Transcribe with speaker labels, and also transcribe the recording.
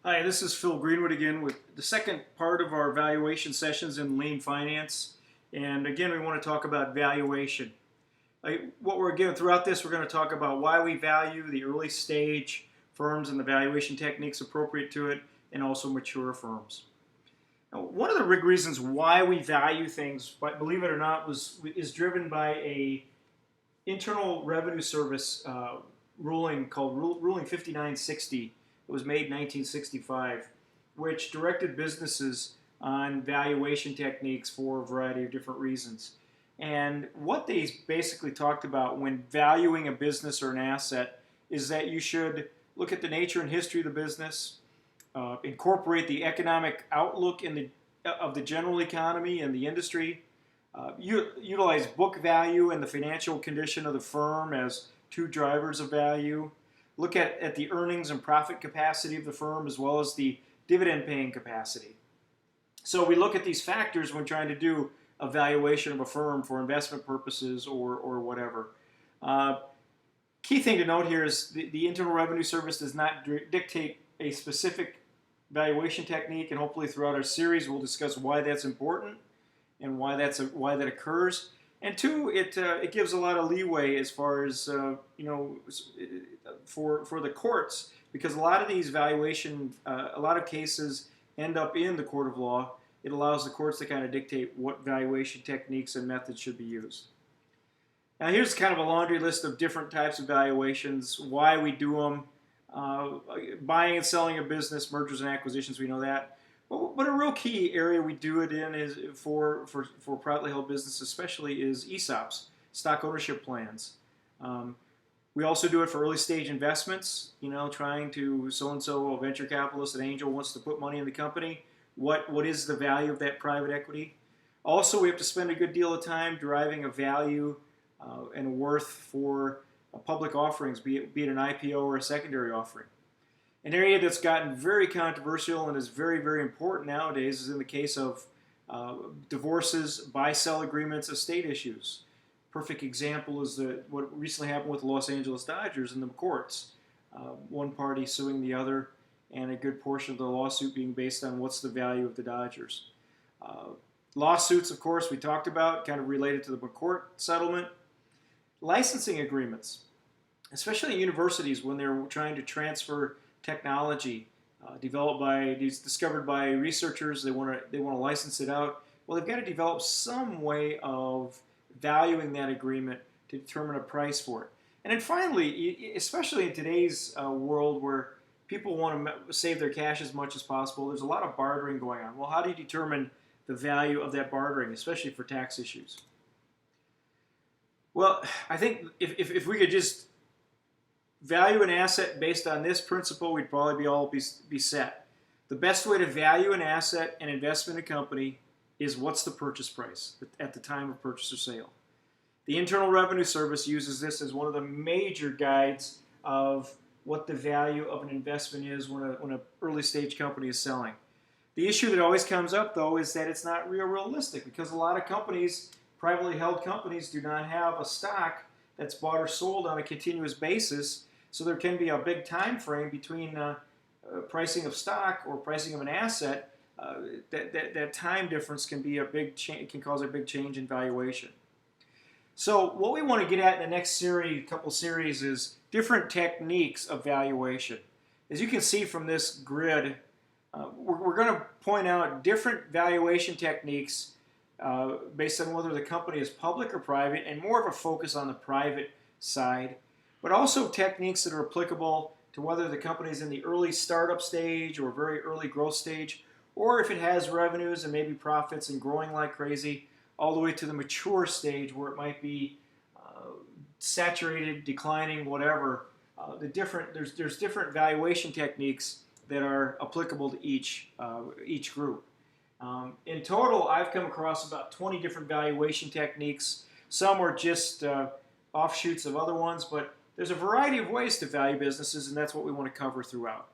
Speaker 1: Hi, this is Phil Greenwood again with the second part of our valuation sessions in lean finance. And again, we want to talk about valuation. What we're again throughout this, we're going to talk about why we value the early stage firms and the valuation techniques appropriate to it, and also mature firms. Now, one of the big reasons why we value things, but believe it or not, is driven by a Internal Revenue Service ruling called Ruling 5960. It was made in 1965, which directed businesses on valuation techniques for a variety of different reasons. And what they basically talked about when valuing a business or an asset is that you should look at the nature and history of the business, incorporate the economic outlook of the general economy and the industry, utilize book value and the financial condition of the firm as two drivers of value, look at the earnings and profit capacity of the firm as well as the dividend paying capacity. So we look at these factors when trying to do a valuation of a firm for investment purposes or whatever. Key thing to note here is the Internal Revenue Service does not dictate a specific valuation technique, and hopefully throughout our series we'll discuss why that's important and why that occurs. And two, it gives a lot of leeway as far as for the courts, because a lot of these a lot of cases end up in the court of law. It allows the courts to kind of dictate what valuation techniques and methods should be used. Now here's kind of a laundry list of different types of valuations, why we do them, buying and selling a business, mergers and acquisitions, we know that. But a real key area we do it in is for privately held businesses especially is ESOPs, stock ownership plans. We also do it for early stage investments, trying to so-and-so, a venture capitalist, an angel wants to put money in the company. What is the value of that private equity? Also, we have to spend a good deal of time deriving a value and a worth for public offerings, be it an IPO or a secondary offering. An area that's gotten very controversial and is very, very important nowadays is in the case of divorces, buy-sell agreements, estate issues. Perfect example is what recently happened with the Los Angeles Dodgers in the courts. One party suing the other, and a good portion of the lawsuit being based on what's the value of the Dodgers. Lawsuits, of course, we talked about, kind of related to the McCourt settlement. Licensing agreements, especially in universities when they're trying to transfer technology discovered by researchers. They want to license it out. Well, they've got to develop some way of valuing that agreement to determine a price for it. And then finally, especially in today's world where people want to save their cash as much as possible, there's a lot of bartering going on. Well, how do you determine the value of that bartering, especially for tax issues? Well, I think if we could just value an asset based on this principle, we'd probably be set. The best way to value an asset and investment in a company is what's the purchase price at the time of purchase or sale. The Internal Revenue Service uses this as one of the major guides of what the value of an investment is when an early stage company is selling. The issue that always comes up, though, is that it's not realistic, because a lot of companies, privately held companies, do not have a stock that's bought or sold on a continuous basis. So there can be a big time frame between pricing of stock or pricing of an asset. That time difference can be can cause a big change in valuation. So what we want to get at in the next couple series is different techniques of valuation. As you can see from this grid, we're going to point out different valuation techniques based on whether the company is public or private, and more of a focus on the private side, but also techniques that are applicable to whether the company is in the early startup stage or very early growth stage, or if it has revenues and maybe profits and growing like crazy, all the way to the mature stage where it might be saturated, declining, whatever. There's different valuation techniques that are applicable to each group. In total, I've come across about 20 different valuation techniques. Some are just offshoots of other ones, but there's a variety of ways to value businesses, and that's what we want to cover throughout.